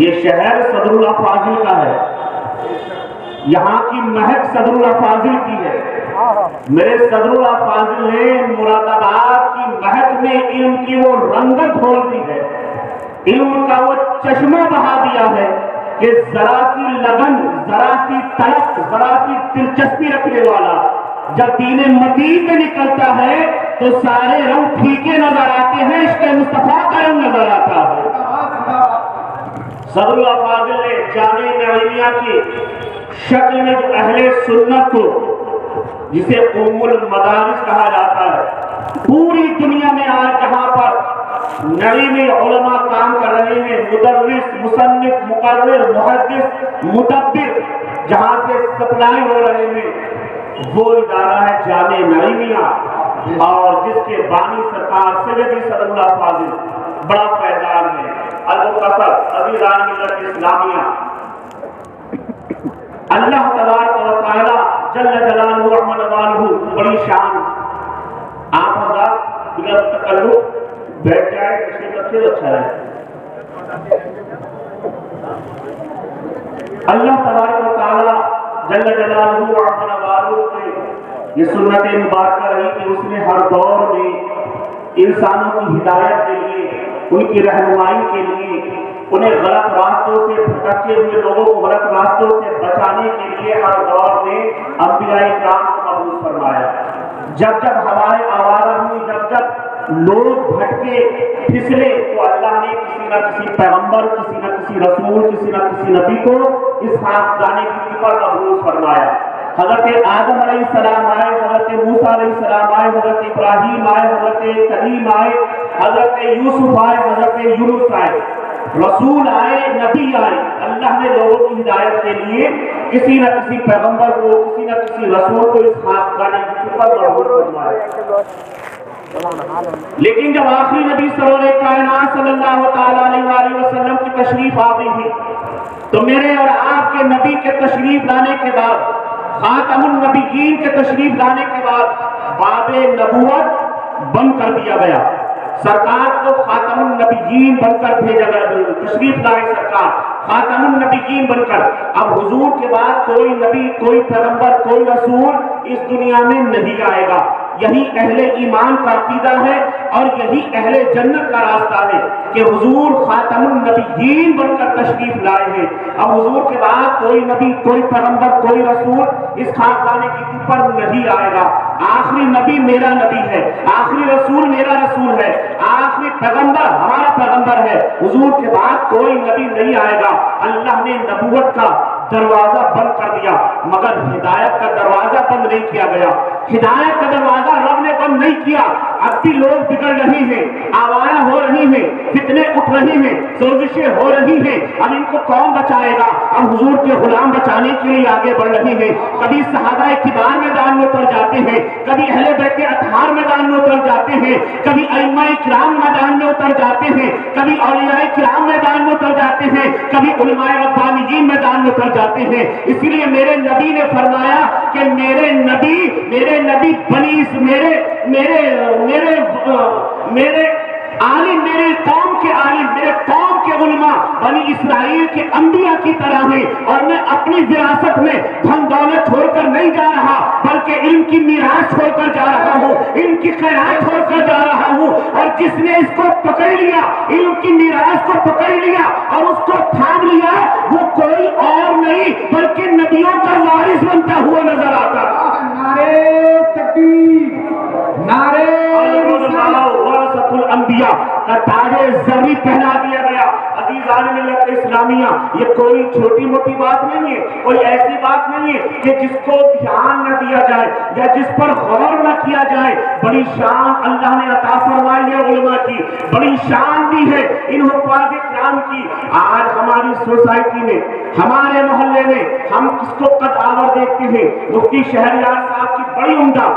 یہ شہر صدر اللہ فاضل کا ہے، یہاں کی مہک صدر اللہ فاضل کی ہے۔ میرے صدر اللہ فاضل نے مراد آباد کی مہک میں علم کی وہ رنگت کھول دی ہے، علم کا وہ چشمہ بہا دیا ہے کہ ذرا سی لگن، ذرا سی طلب، ذرا سی دلچسپی رکھنے والا جب دین مدین میں نکلتا ہے تو سارے رنگ پھیکے نظر آتے ہیں، عشق مصطفیٰ کا رنگ نظر آتا ہے۔ صدر اللہ فاضل نے جامع نعیمیہ کی شکل میں جو اہل سنت کو، جسے ام المدارس کہا جاتا ہے، پوری دنیا میں آج جہاں پر نعیمی علماء کام کر رہے ہیں، مدرس، مصنف، مقرر، محدث، مدبر، جہاں سے سپلائی ہو رہے ہیں، وہ ادارہ ہے جامع نعیمیہ، اور جس کے بانی سرکار سیدی صدر اللہ فاضل بڑا فیضان ہے۔ المختصر عزیزان ملت اسلامیہ، اللہ تبارک و تعالی جل جلالہ و عظمہ بڑی شان، آپ حضرات بلا تکلف بیٹھ جائے، تشریف رکھے تو اچھا ہے۔ اللہ تبارک و تعالی جل جلالہ و عظمہ کی یہ سنت مبارکہ رہی کہ اس نے ہر دور میں انسانوں کی ہدایت کے لیے، ان کی رہنمائی کے لیے، انہیں غلط راستوں سے بھٹکے ہوئے لوگوں کو غلط راستوں سے بچانے کے لیے ہر دور میں انبیاء کرام کو مبعوث فرمایا۔ جب جب ہوائیں آوارہ ہوئی، جب جب لوگ بھٹکے پھسلے، تو اللہ نے کسی نہ کسی پیغمبر، کسی نہ کسی رسول، کسی نہ کسی نبی کو اس خاکدان کی پر مبعوث فرمایا۔ حضرت آدم علیہ السلام آئے، حضرت موسیٰ علیہ السلام آئے، حضرت ابراہیم آئے، حضرت کلیم آئے، حضرت یوسف آئے، حضرت یونس آئے، رسول آئے، نبی آئے۔ اللہ نے لوگوں کی ہدایت کے لیے کسی نہ کسی پیغمبر کو، کسی نہ کسی رسول کو اس خاکدان کی پر مبعوث فرمایا۔ لیکن جب آخری نبی سرور کائنات صلی اللہ تعالی علیہ وسلم کی تشریف آوری ہوئی تو میرے اور آپ کے نبی کے تشریف لانے کے بعد، خاتم النبیین کے تشریف لانے کے بعد، باب نبوت بند کر دیا گیا۔ سرکار کو خاتم النبیین بن کر بھیجا گیا، تشریف لائے سرکار خاتم النبیین بن کر۔ اب حضور کے بعد کوئی نبی، کوئی پیغمبر، کوئی رسول اس دنیا میں نہیں آئے گا۔ یہی اہل ایمان کا عقیدہ ہے اور یہی اہل جنت کا راستہ ہے کہ حضور خاتم النبیین بن کر تشریف لائے ہیں۔ اب حضور کے بعد کوئی نبی، کوئی پیغمبر، کوئی رسول اس خاکدان کی پر نہیں آئے گا۔ آخری نبی میرا نبی ہے، آخری رسول میرا رسول ہے، آخری پیغمبر ہمارا پیغمبر ہے۔ حضور کے بعد کوئی نبی نہیں آئے گا۔ اللہ نے نبوت کا دروازہ بند کر دیا، مگر ہدایت کا دروازہ بند نہیں کیا گیا۔ ہدایت کا دروازہ رب نے بند نہیں کیا۔ اب بھی لوگ بگڑ رہے ہیں، آوارہ ہو رہے ہیں، فتنے اٹھ رہے ہیں، سازشیں ہو رہی ہیں۔ اب ان کو کون بچائے گا؟ اب حضور کے غلام بچانے کے لیے آگے بڑھ رہے ہیں۔ کبھی صحابہ کبار میدان میں اتر جاتے ہیں، کبھی اہل بیت اطہار میدان میں اتر جاتے ہیں، کبھی ائمہ کرام میدان میں اتر جاتے ہیں، کبھی اولیاء کرام میدان میں اتر جاتے ہیں، کبھی علماء ربانیین میدان میں اتر جاتے ہیں۔ اسی لیے میرے نبی نے فرمایا کہ میرے نبی میرے عالم، میرے قوم کے عالم، میرے قوم کے علماء بنی اسرائیل کے انبیاء کی طرح ہیں، اور میں اپنی وراثت میں دھن دولت چھوڑ کر نہیں جا رہا، بلکہ ان کی میراث چھوڑ کر جا رہا ہوں، ان کی خیرات چھوڑ کر جا رہا ہوں۔ اور جس نے اس کو پکڑ لیا، ان کی میراث کو پکڑ لیا اور اس کو تھام لیا، وہ کوئی اور نہیں بلکہ نبیوں کا وارث بنتا ہوا نظر آتا۔ نعرے تکبیر، نعرے ورثۃ الانبیاء کا تاج زرعی پہنا دیا گیا۔ عزیزان ملت اسلامیہ، یہ کوئی چھوٹی موٹی بات نہیں ہے، کوئی ایسی بات نہیں ہے کہ جس کو دھیان نہ دیا جائے یا جس پر غور نہ کیا جائے۔ بڑی شان اللہ نے عطا فرمائی ہے علماء کی، بڑی شان دی ہے ان حفاظ کرام کی۔ آج ہماری سوسائٹی میں، ہمارے محلے میں ہم کس کو قد آور دیکھتے ہیں؟ مفتی شہریار صاحب کی بڑی عمدہ،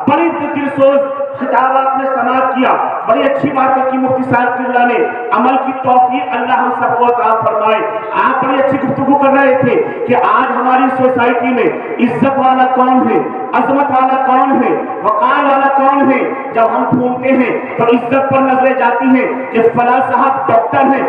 بڑی دلسوز خطاب آپ نے سماعت کیا، بڑی اچھی بات ہے کہ مفتی صاحب کی اللہ نے عمل کی توفیق اللہ ہم سب کو عطا فرمائے۔ آپ بڑی اچھی گفتگو کر رہے تھے کہ آج ہماری سوسائٹی میں عزت والا کون ہے، عظمت والا کون ہے، وقار والا کون ہے۔ جب ہم ڈھونڈتے ہیں تو عزت پر نظریں جاتی ہیں کہ فلاں صاحب ڈاکٹر ہیں،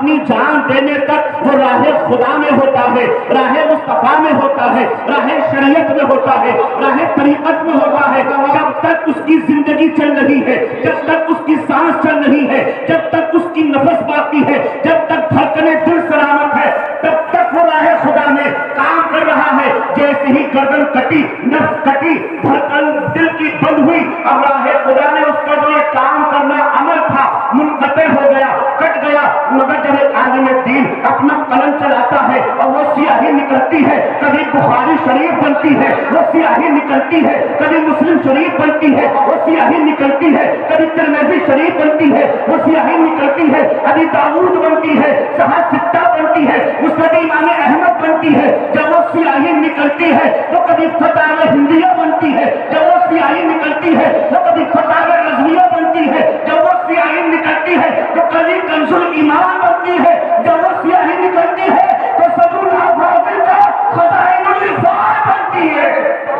اپنی جان دینے تک وہ راہ خدا میں ہوتا ہے، راہ مصطفیٰ میں ہوتا ہے، راہ شریعت میں ہوتا ہے، راہ طریقت میں ہوتا ہے۔ جب تک اس کی زندگی چل رہی ہے، جب تک اس کی سانس چل رہی ہے، جب تک اس کی نفس باقی ہے، جب تک دھڑکنیں دل سلامت ہے، تب تک وہ راہ خدا میں کام کر رہا ہے۔ جیسے ہی گردن کٹی، نفس کٹی، دھڑکن دل کی بند ہوئی، اب راہ خدا میں اس کا جو یہ کام کرنا عمل تھا منقطع ہو گیا، کٹ گیا۔ مگر جب ایک عالم دین اپنا قلم چلاتا ہے اور وہ سیاہی نکلتی ہے، کبھی بخاری شریف بنتی ہے، وہ سیاہی نکلتی ہے، کبھی مسلم شریف بنتی ہے، وہ سیاہی نکلتی ہے، کبھی ترمذی شریف بنتی ہے، وہ سیاہی نکلتی ہے، ابھی داؤد بنتی ہے، صحیح ستہ بنتی ہے، مسند امام احمد بنتی ہے۔ جب وہ سیاہی نکلتی ہے تو کبھی فتاوی ہندیہ بنتی ہے، جب وہ سیاہی نکلتی ہے تو کبھی فتاوی رضویہ بنتی ہے، جب وہ سیاہی نکلتی ہے تو کبھی کنز الایمان بنتی ہے، جب وہ سیاہی نکلتی ہے تو صدر الحافظ کا خزائن العرفان بنتی ہے۔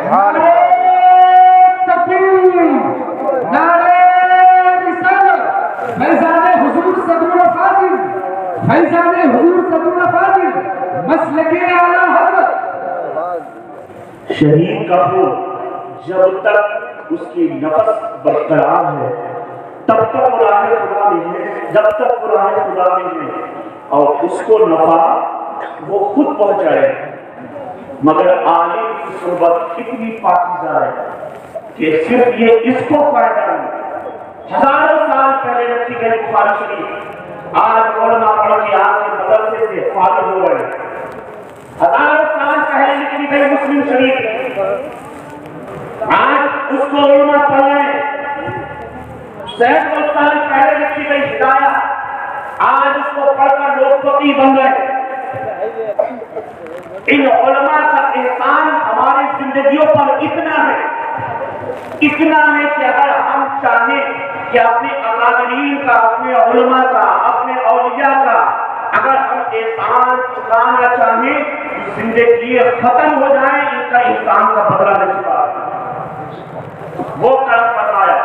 نعرہ تکبیر، نعرہ رسالت، فیضان حضور صدر الفاضل، فیضان حضور صدر الفاضل، مسلک اعلیٰ حضرت۔ شہید کا خون جب تک اس کی نفس برقرار ہے تب تک وہ راہ خدا میں ہے، جب تک وہ راہ خدا میں ہے، اور اس کو نفع وہ خود پہنچائے۔ مگر عالم کی صحبت اتنی پاکیزہ ہے کہ صرف یہ اس کو فائدہ نہیں۔ ہزاروں سال پہلے رکھی گئی بخاری شریف آج علماء پڑھ کے آپ کے مدرسے سے فارغ ہو گئے۔ ہزاروں سال پہلے لکھی گئی مسلم شریف آج اس کو علماء پڑھ رہے ہیں۔ سینکڑوں سال پہلے لکھی گئی ہدایت آج اس کو پڑھ کر لوگ فقیہ بن گئے۔ ان علماء کا احسان ہماری زندگیوں پر اتنا ہے کہ اگر ہم چاہیں کہ اپنے اکابرین کا، اپنے علماء کا، اپنے اولیاء کا اگر ہم احسان چکانا چاہیں تو زندگی ختم ہو جائیں، ان کا احسان کا بدلہ نہ چکا۔ وہ کرم فرمایا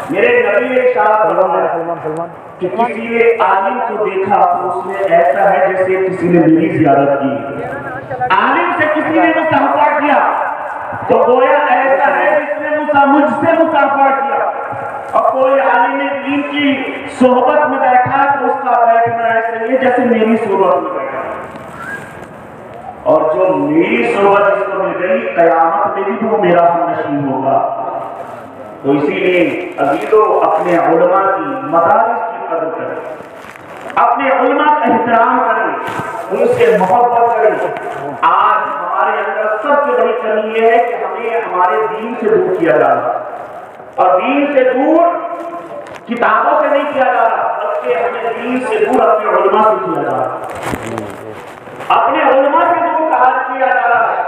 میرے نبی نے ارشاد فرمایا کہ کسی نے عالم کو دیکھا تو اس میں ایسا ہے جیسے کسی نے میری زیارت کی۔ عالم سے کسی نے مصافحہ کیا تو گویا ایسا ہے جس نے مجھ سے مصافحہ کیا۔ اور کوئی عالم دین کی صحبت میں بیٹھا تو اس کا بیٹھنا ایسا ہے جیسے میری صحبت میں بیٹھا۔ اور جو میری صحبت جس کو مل گئی قیامت میں بھی تو میرا ہم نشین ہوگا۔ تو اسی لیے عزیزو اپنے علماء کی مدارس کی قدر کریں، اپنے علماء کا احترام کریں، ان سے محبت کریں۔ آج ہمارے اندر سب سے بڑی کمی یہ ہے کہ ہمیں ہمارے دین سے دور کیا جا رہا، اور دین سے دور کتابوں سے نہیں کیا جا رہا بلکہ ہمیں دین سے دور اپنے علماء سے کیا جا رہا، اپنے علماء سے دور کیا جا رہا ہے۔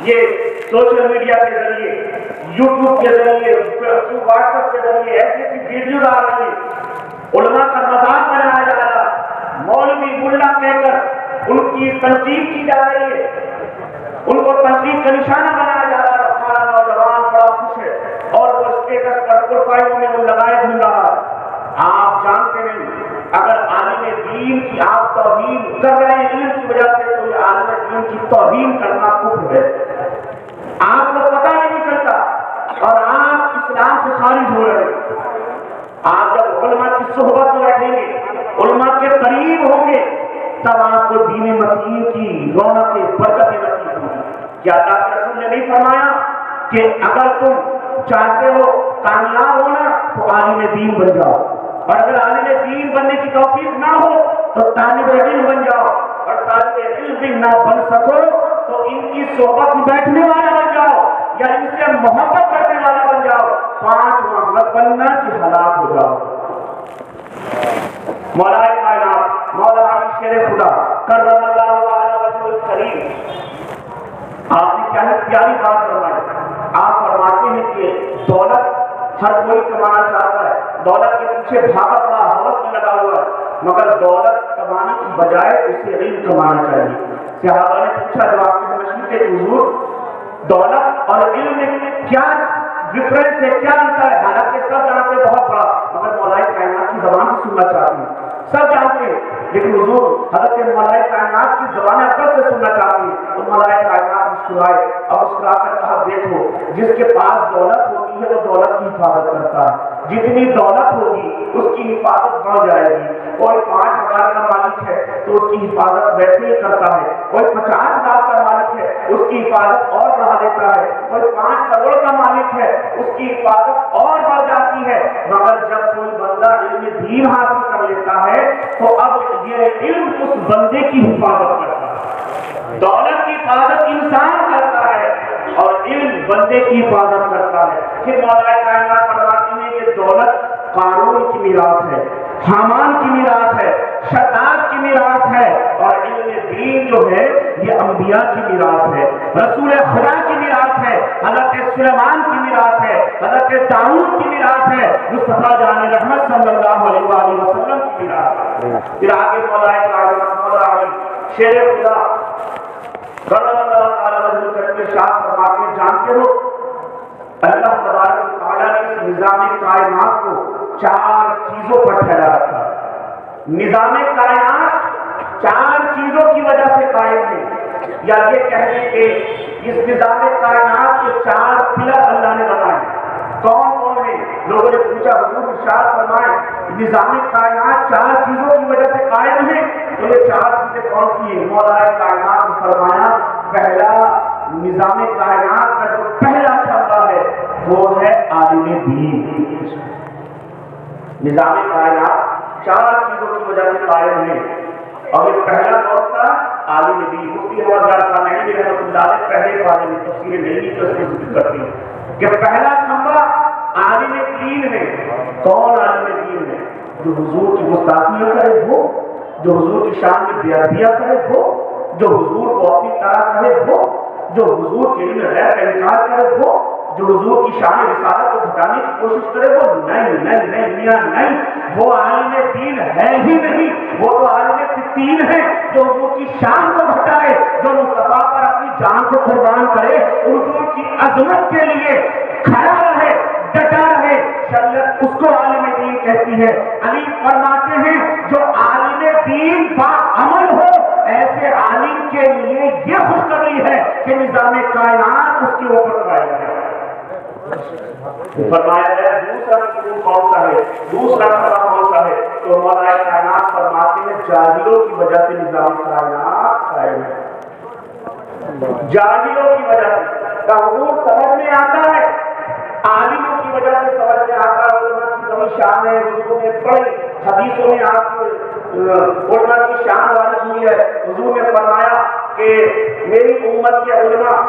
یہ سوشل میڈیا کے ذریعے، یوٹیوب کے ذریعے، واٹس ایپ کے ذریعے ایسی ایسی ویڈیوز آ رہی ہیں، علماء کا مذاق بنایا جا رہا ہے، مولوی ملا کہہ کر ان کی تنقید کی جا رہی ہے، ان کو تنقید کا نشانہ بنایا جا رہا ہے۔ ہمارا نوجوان بڑا خوش ہے اور وہ اسٹیٹس پر پروفائل میں وہ لگائے گھوم رہا ہے۔ آپ جانتے نہیں اگر عالم دین کی آپ توہین کر رہے ہیں علم کی وجہ سے تو یہ عالم دین کی توہین کرنا کفر ہے۔ آپ کو پتہ نہیں چلتا اور آپ اسلام سے خارج ہو رہے ہیں۔ آپ جب علماء کی صحبت میں بیٹھیں گے، علماء کے قریب ہوں گے، تب آپ کو دین متین کی رونق برکت نصیب ہوگی۔ کیا اللہ کے رسول نے نہیں فرمایا کہ اگر تم چاہتے ہو کامیاب ہونا تو عالم دین بن جاؤ، اور اگر عالم دین بننے کی توفیق نہ ہو تو طالب علم بن جاؤ، اور طالب علم بھی نہ بن سکو تو ان کی صحبت میں بیٹھنے والا بن جاؤ یا ان سے محبت کرنے والا بن جاؤ، 5 مت بننا کہ ہلاک ہو جاؤ۔ مولا کائنات مولا علی شیر خدا کرم اللہ تعالی وجہ الکریم، آپ نے کیا پیاری بات فرمائی۔ آپ فرماتے ہیں کہ دولت ہر کوئی کمانا چاہتا ہے، دولت کے پیچھے بھاگا پڑا ہوس میں لگا ہوا ہے، مگر دولت کمانے کی بجائے اسے علم کمانا چاہیے۔ صحابہ نے پوچھا جب آپ کے مشہور کے حضور دولت اور علم میں کیا ڈفرنس ہے، کیا انتر ہے؟ حالانکہ سب جانتے بہت بڑا، مگر مولا کائنات کی زبان سے سننا چاہتے ہیں۔ سب جانتے ہیں، لیکن حضور حضرت ملائے کائنات کی زبان اقدس سے سننا چاہتے ہیں تو ملائے کائنات مسکرائے اور مسکرا کر کہا دیکھو جس کے پاس دولت ہوتی ہے وہ دولت کی حفاظت کرتا ہے، جتنی دولت ہوگی اس کی حفاظت بڑھ جائے گی۔ کوئی 5,000 کا مالک ہے تو اس کی حفاظت ویسے ہی کرتا ہے، کوئی 50,000 کا مالک ہے اس کی حفاظت اور بڑھا دیتا ہے، کوئی 5 کروڑ کا مالک ہے اس کی حفاظت اور بڑھ جاتی ہے۔ مگر جب کوئی بندہ علم دین حاصل کر لیتا ہے تو اب یہ علم اس بندے کی حفاظت کرتا ہے۔ دولت کی حفاظت انسان کرتا ہے اور علم بندے کی حفاظت کرتا ہے۔ پھر مولا کائنات فرماتی ہے کہ دولت قارون کی میراث ہے، حامان کی میراث ہے، شداد کی میراث ہے، اور علم دین جو ہے یہ انبیاء کی میراث ہے، رسول خدا کی میراث ہے، حضرت سلیمان کی میراث ہے، حضرت داؤد کی میراث ہے، مصطفیٰ جان رحمت صلی اللہ علیہ وآلہ وسلم کی میراث ہے۔ پھر آگے مولا کائنات مولا علی شیر خدا رضی اللہ تعالیٰ عنہ کے ارشاد فرماتے ہیں، جانتے ہو اللہ تبارک و تعالیٰ نے اس نظام کائنات کو 4 چیزوں پر ٹھہرا رکھا ہے۔ نظام کائنات 4 چیزوں کی وجہ سے قائم ہے، یا یہ کہہ لیں کہ اس نظام کائنات کے 4 پلر اللہ نے بنائے۔ کون کون ہیں؟ لوگوں نے پوچھا حضور ارشاد فرمائیں نظام کائنات 4 چیزوں کی وجہ سے قائم ہے، تو یہ 4 چیزیں کون سی ہیں؟ مولا کائنات نے فرمایا پہلا نظام کائنات کا جو پہلا کھمبا ہے وہ ہے عالم دین۔ نظام کائنات 4 چیزوں کی وجہ سے قائم ہے، اور یہ پہلا کون سا؟ عالم دین۔ مفتی حوالدار خانعی رحمۃ اللہ علیہ پہلے بارے میں تفسیر نہیں تو اس میں ذکر کرتی ہیں کہ پہلا کھمبا عالم دین ہے۔ کون عالم دین ہے؟ جو حضور کی گستاخیاں کرے وہ، جو حضور کی شان میں بے ادبیاں کرے وہ، جو حضور کو اپنی طرح کرے وہ، جو حضور کے علم غیب کا انکار کرے وہ، جو حضور کی شان رسالت کو گھٹانے کی کوشش کرے وہ نہیں میاں نہیں، وہ عالم دین ہے ہی نہیں، وہ تو عالم فتین ہے جو حضور کی شان کو گھٹائے، جو مصطفیٰ پر اپنی جان کو قربان کرے، حضور کی عظمت کے لیے کھڑا رہے، ڈٹا رہے، شریعت اس کو عالم دین کہتی ہے۔ علی فرماتے ہیں جو عالم دین با عمل ہو ایسے عالم کے لیے یہ خوشخبری ہے کہ نظام کائنات اس کے اوپر قائم ہے۔ فرمایا ہے دوسرا رکن کون سا ہے، دوسرا کھمبا کون سا ہے؟ تو مولا کائنات فرماتے ہیں جاہلوں کی وجہ سے نظام کائنات قائم ہے۔ جاہلوں کی وجہ سے حضور سمجھ میں آتا ہے، عالموں کی وجہ سے سمجھ میں آتا ہے، علماء کی کمی شان ہے، حضور نے بڑی حدیثوں میں آپ کی علماء کی شان وارد ہوئی ہے۔ حضور نے فرمایا کہ میری امت کے علماء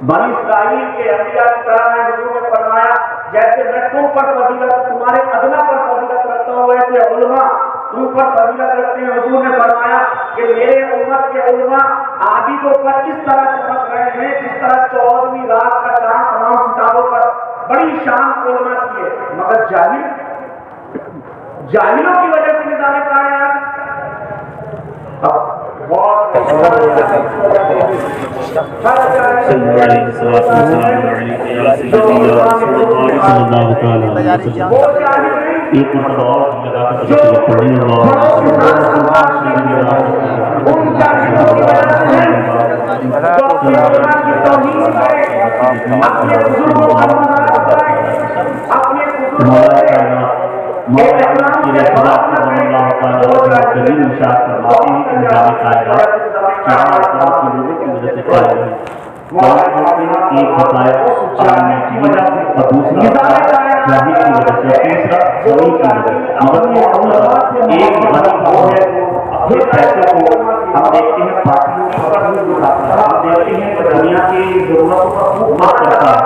بنی اسرائیل کے انبیاء کی طرح ہے۔ حضور نے فرمایا جیسے میں تم پر فضیلت تمہارے ادنا پر فضیلت رکھتا ہوں ویسے علماء تم پر فضیلت رکھتے ہیں۔ حضور نے فرمایا کہ میرے امت کے علماء عابدوں پر اس طرح چمک رہے ہیں جس طرح 14ویں رات کا چاند تمام ستاروں پر، بڑی شان علماء کی ہے۔ مگر جاہلوں کی وجہ سے نظام کائنات ایک مرتبہ اور ہم دیکھتے ہیں پارٹیوں کی ہم دیکھتے ہیں دنیا کی ضرورتوں کا خوب مت کرتا ہے۔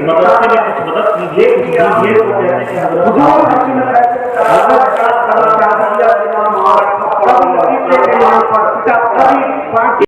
مدرسے میں کچھ مدد کیجیے،